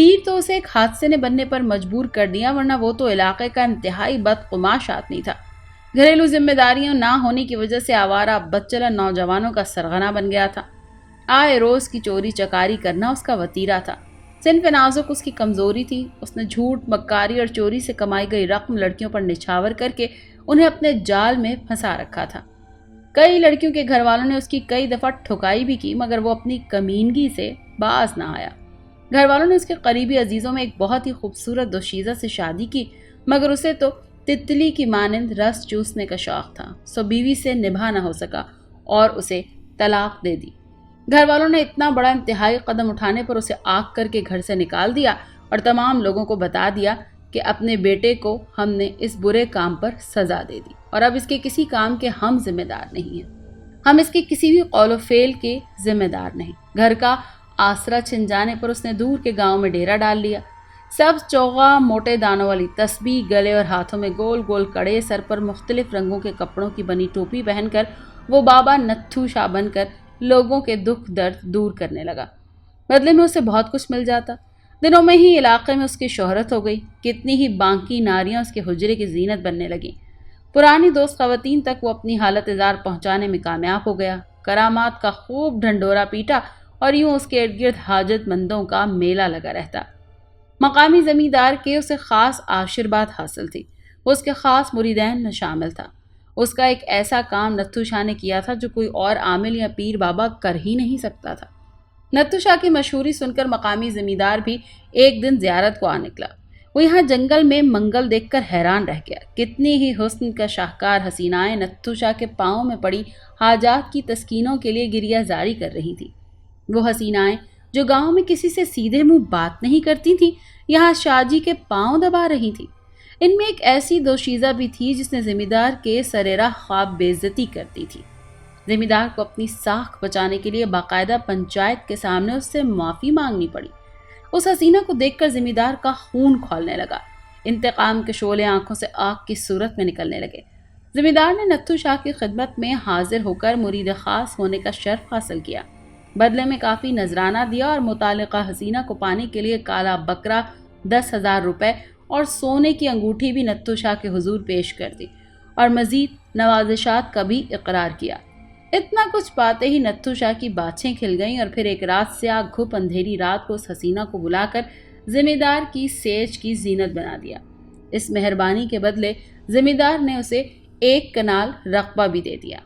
پیر تو اسے ایک حادثے نے بننے پر مجبور کر دیا، ورنہ وہ تو علاقے کا انتہائی بدقماش آدمی تھا۔ گھریلو ذمہ داریاں نہ ہونے کی وجہ سے آوارہ بدچلا نوجوانوں کا سرغنہ بن گیا تھا۔ آئے روز کی چوری چکاری کرنا اس کا وتیرہ تھا۔ صنف نازک اس کی کمزوری تھی۔ اس نے جھوٹ، مکاری اور چوری سے کمائی گئی رقم لڑکیوں پر نچھاور کر کے انہیں اپنے جال میں پھنسا رکھا تھا۔ کئی لڑکیوں کے گھر والوں نے اس کی کئی دفعہ ٹھکائی بھی کی، مگر وہ اپنی کمینگی سے باز نہ آیا۔ گھر والوں نے اس کے قریبی عزیزوں میں ایک بہت ہی خوبصورت دوشیزہ سے شادی کی، مگر اسے تو تتلی کی مانند رس چوسنے کا شوق تھا، سو بیوی سے نبھا نہ ہو سکا اور اسے طلاق دے دی۔ گھر والوں نے اتنا بڑا انتہائی قدم اٹھانے پر اسے آگ کر کے گھر سے نکال دیا اور تمام لوگوں کو بتا دیا کہ اپنے بیٹے کو ہم نے اس برے کام پر سزا دے دی اور اب اس کے کسی کام کے ہم ذمہ دار نہیں ہیں، ہم اس کے کسی بھی قول و فعل کے ذمہ دار نہیں۔ گھر کا آسرا چھن جانے پر اس نے دور کے گاؤں میں ڈیرا ڈال لیا۔ سبز چوغا، موٹے دانوں والی تسبیح، گلے اور ہاتھوں میں گول گول کڑے، سر پر مختلف رنگوں کے کپڑوں کی بنی ٹوپی پہن کر وہ بابا نتھو شاہ بن کر لوگوں کے دکھ درد دور کرنے لگا۔ بدلے میں اسے بہت کچھ مل جاتا۔ دنوں میں ہی علاقے میں اس کی شہرت ہو گئی، کتنی ہی بانکی ناریاں اس کے حجرے کی زینت بننے لگیں۔ پرانی دوست خواتین تک وہ اپنی حالت اظہار پہنچانے میں کامیاب ہو گیا۔ کرامات کا خوب ڈھنڈورا پیٹا اور یوں اس کے ارد گرد حاجت مندوں کا میلہ لگا رہتا۔ مقامی زمیندار کے اسے خاص آشیرواد حاصل تھی، وہ اس کے خاص مریدین میں شامل تھا۔ اس کا ایک ایسا کام نتھو شاہ نے کیا تھا جو کوئی اور عامل یا پیر بابا کر ہی نہیں سکتا تھا۔ نتھو شاہ کی مشہوری سن کر مقامی زمیندار بھی ایک دن زیارت کو آ نکلا۔ وہ یہاں جنگل میں منگل دیکھ کر حیران رہ گیا۔ کتنی ہی حسن کا شاہکار حسینائیں نتھو شاہ کے پاؤں میں پڑی حاجات کی تسکینوں کے لیے گریہ زاری کر رہی تھی۔ وہ حسینائیں جو گاؤں میں کسی سے سیدھے منہ بات نہیں کرتی تھیں، یہاں شاہ جی کے پاؤں دبا رہی تھیں۔ ان میں ایک ایسی دوشیزہ بھی تھی جس نے زمیندار کے سریرا خواب بے عزتی کرتی تھی۔ زمیندار کو اپنی ساکھ بچانے کے لیے باقاعدہ پنچایت کے سامنے اس سے معافی مانگنی پڑی۔ اس حسینہ کو دیکھ کر زمیندار کا خون کھولنے لگا۔ انتقام کے شعلے آنکھوں سے آگ کی صورت میں نکلنے لگے۔ زمیندار نے نتھو شاہ کی خدمت میں حاضر ہو کر مرید خاص ہونے کا شرف حاصل کیا۔ بدلے میں کافی نذرانہ دیا اور متعلقہ حسینہ کو پانے کے لیے کالا بکرا 10,000 روپے اور سونے کی انگوٹھی بھی نتھو شاہ کے حضور پیش کر دی اور مزید نوازشات کا بھی اقرار کیا۔ اتنا کچھ پاتے ہی نتھو شاہ کی باچھیں کھل گئیں اور پھر ایک رات سیاہ گھپ اندھیری رات کو اس حسینہ کو بلا کر زمیندار کی سیج کی زینت بنا دیا۔ اس مہربانی کے بدلے زمیندار نے اسے 1 کنال رقبہ بھی دے دیا،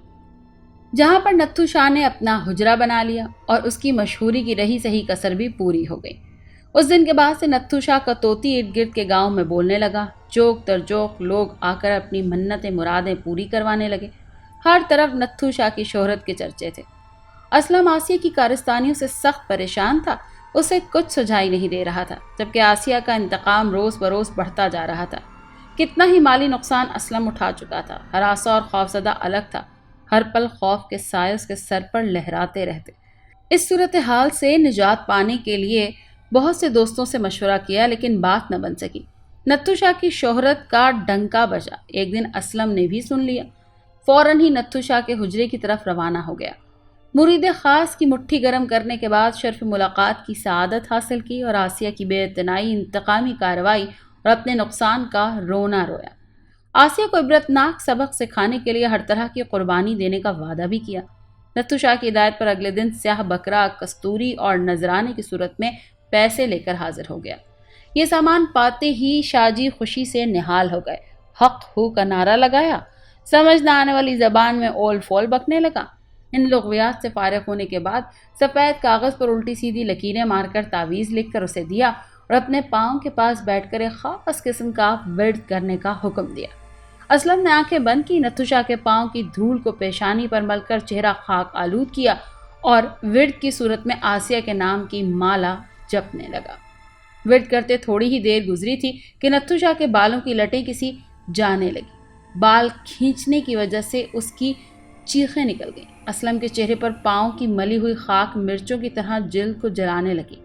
جہاں پر نتھو شاہ نے اپنا حجرہ بنا لیا اور اس کی مشہوری کی رہی سہی کسر بھی پوری ہو گئی۔ اس دن کے بعد سے نتھو شاہ کا طوطی ارد گرد کے گاؤں میں بولنے لگا۔ چوک در چوک لوگ آ کر اپنی منتیں مرادیں پوری کروانے لگے۔ ہر طرف نتھو شاہ کی شہرت کے چرچے تھے۔ اسلم آسیہ کی کارستانیوں سے سخت پریشان تھا، اسے کچھ سجھائی نہیں دے رہا تھا، جبکہ آسیہ کا انتقام روز بروز بڑھتا جا رہا تھا۔ کتنا ہی مالی نقصان اسلم اٹھا چکا تھا۔ ہراساں اور خوفزدہ الگ تھا، ہر پل خوف کے سائے اس کے سر پر لہراتے رہتے۔ اس صورتحال سے نجات پانے کے لیے بہت سے دوستوں سے مشورہ کیا، لیکن بات نہ بن سکی۔ نتھو شاہ کی شہرت کا ڈنکا بجا۔ ایک دن اسلم نے بھی سن لیا، فوراً ہی نتھو شاہ کے حجرے کی طرف روانہ ہو گیا۔ مرید خاص کی مٹھی گرم کرنے کے بعد شرف ملاقات کی سعادت حاصل کی اور آسیہ کی بے اعتنائی، انتقامی کارروائی اور اپنے نقصان کا رونا رویا۔ آسیہ کو عبرتناک سبق سکھانے کے لیے ہر طرح کی قربانی دینے کا وعدہ بھی کیا۔ نتھو شاہ کی ہدایت پر اگلے دن سیاہ بکرا، کستوری اور نذرانے کی صورت میں پیسے لے کر حاضر ہو گیا۔ یہ سامان پاتے ہی شاہ جی خوشی سے نہال ہو گئے۔ حق ہو کا نعرہ لگایا، سمجھ نہ آنے والی زبان میں اول فول بکنے لگا۔ ان لغویات سے فارغ ہونے کے بعد سفید کاغذ پر الٹی سیدھی لکیریں مار کر تعویذ لکھ کر اسے دیا اور اپنے پاؤں کے پاس بیٹھ کر ایک خاص قسم کا ورد کرنے کا حکم دیا۔ اسلم نے آنکھیں بند کی، نتھو شاہ کے پاؤں کی دھول کو پیشانی پر مل کر چہرہ خاک آلود کیا اور ورد کی صورت میں آسیہ کے نام کی مالا جپنے لگا۔ ورد کرتے تھوڑی ہی دیر گزری تھی کہ نتھو شاہ کے بالوں کی لٹیں کسی جانے لگی۔ بال کھینچنے کی وجہ سے اس کی چیخیں نکل گئیں۔ اسلم کے چہرے پر پاؤں کی ملی ہوئی خاک مرچوں کی طرح جلد کو جلانے لگی۔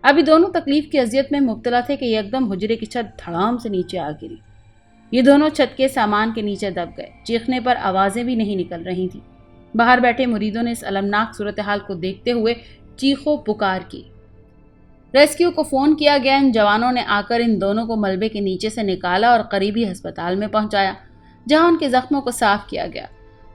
ابھی دونوں تکلیف کی اذیت میں مبتلا تھے کہ یکدم حجرے کی چھت دھڑام سے نیچے آ گری۔ یہ دونوں چھت کے سامان کے نیچے دب گئے۔ چیخنے پر آوازیں بھی نہیں نکل رہی تھیں۔ باہر بیٹھے مریدوں نے اس المناک صورتحال کو دیکھتے ہوئے چیخو پکار کی۔ ریسکیو کو فون کیا گیا۔ ان جوانوں نے آ کر ان دونوں کو ملبے کے نیچے سے نکالا اور قریبی ہسپتال میں پہنچایا، جہاں ان کے زخموں کو صاف کیا گیا،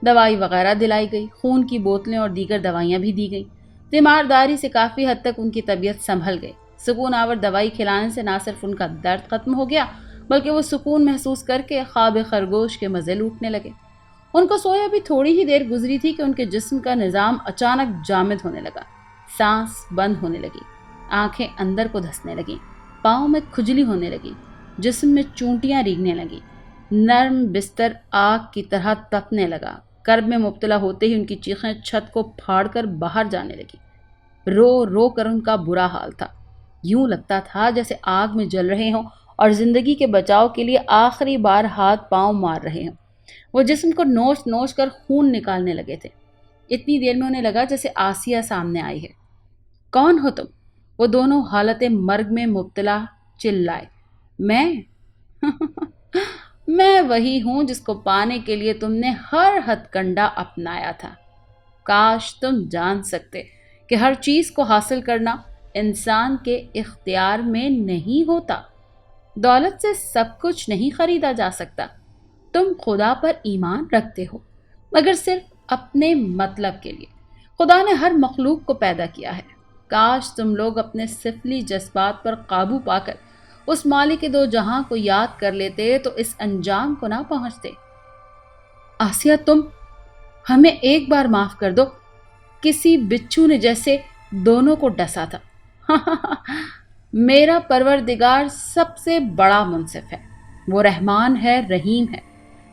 دوائی وغیرہ دلائی گئی، خون کی بوتلیں اور دیگر دوائیاں بھی دی گئیں۔ تیمارداری سے کافی حد تک ان کی طبیعت سنبھل گئی۔ سکون آور دوائی کھلانے سے نہ صرف ان کا درد ختم ہو گیا بلکہ وہ سکون محسوس کر کے خواب خرگوش کے مزے لوٹنے لگے۔ ان کو سویا بھی تھوڑی ہی دیر گزری تھی کہ ان کے جسم کا نظام اچانک جامد ہونے لگا، سانس بند ہونے لگی، آنکھیں اندر کو دھسنے لگیں، پاؤں میں کھجلی ہونے لگی، جسم میں چونٹیاں ریگنے لگیں، نرم بستر آگ کی طرح تپنے لگا۔ کرب میں مبتلا ہوتے ہی ان کی چیخیں چھت کو پھاڑ کر باہر جانے لگی۔ رو رو کر ان کا برا حال تھا، یوں لگتا تھا جیسے آگ میں جل رہے ہوں اور زندگی کے بچاؤ کے لیے آخری بار ہاتھ پاؤں مار رہے ہوں۔ وہ جسم کو نوچ نوچ کر خون نکالنے لگے تھے۔ اتنی دیر میں انہیں لگا جیسے آسیہ سامنے آئی ہے۔ کون ہو تم؟ وہ دونوں حالت مرگ میں مبتلا چلائے۔ میں میں وہی ہوں جس کو پانے کے لیے تم نے ہر ہتھ کنڈا اپنایا تھا۔ کاش تم جان سکتے کہ ہر چیز کو حاصل کرنا انسان کے اختیار میں نہیں ہوتا۔ دولت سے سب کچھ نہیں خریدا جا سکتا۔ تم خدا پر ایمان رکھتے ہو مگر صرف اپنے مطلب کے لیے۔ خدا نے ہر مخلوق کو پیدا کیا ہے۔ کاش تم لوگ اپنے سفلی جذبات پر قابو پا کر اس مالک کے دو جہاں کو یاد کر لیتے تو اس انجام کو نہ پہنچتے۔ آسیہ تم ہمیں ایک بار معاف کر دو، کسی بچھو نے جیسے دونوں کو ڈسا تھا۔ میرا پروردگار سب سے بڑا منصف ہے، وہ رحمان ہے، رحیم ہے۔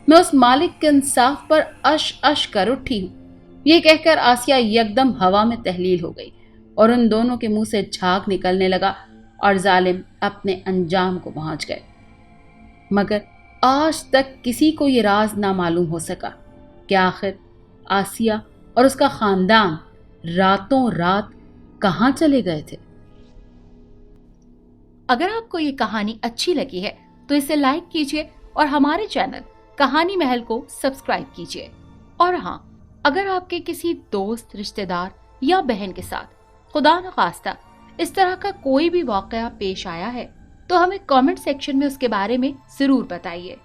میں اس مالک کے انصاف پر اش اش کر اٹھی ہوں۔ یہ کہہ کر آسیہ یکدم ہوا میں تحلیل ہو گئی اور ان دونوں کے منہ سے جھاگ نکلنے لگا اور ظالم اپنے انجام کو پہنچ گئے۔ مگر آج تک کسی کو یہ راز نہ معلوم ہو سکا کہ آخر آسیہ اور اس کا خاندان راتوں رات کہاں چلے گئے تھے۔ اگر آپ کو یہ کہانی اچھی لگی ہے تو اسے لائک کیجیے اور ہمارے چینل کہانی محل کو سبسکرائب کیجیے۔ اور ہاں، اگر آپ کے کسی دوست، رشتہ دار یا بہن کے ساتھ خدا نخواستہ اس طرح کا کوئی بھی واقعہ پیش آیا ہے تو ہمیں کامنٹ سیکشن میں اس کے بارے میں ضرور بتائیے۔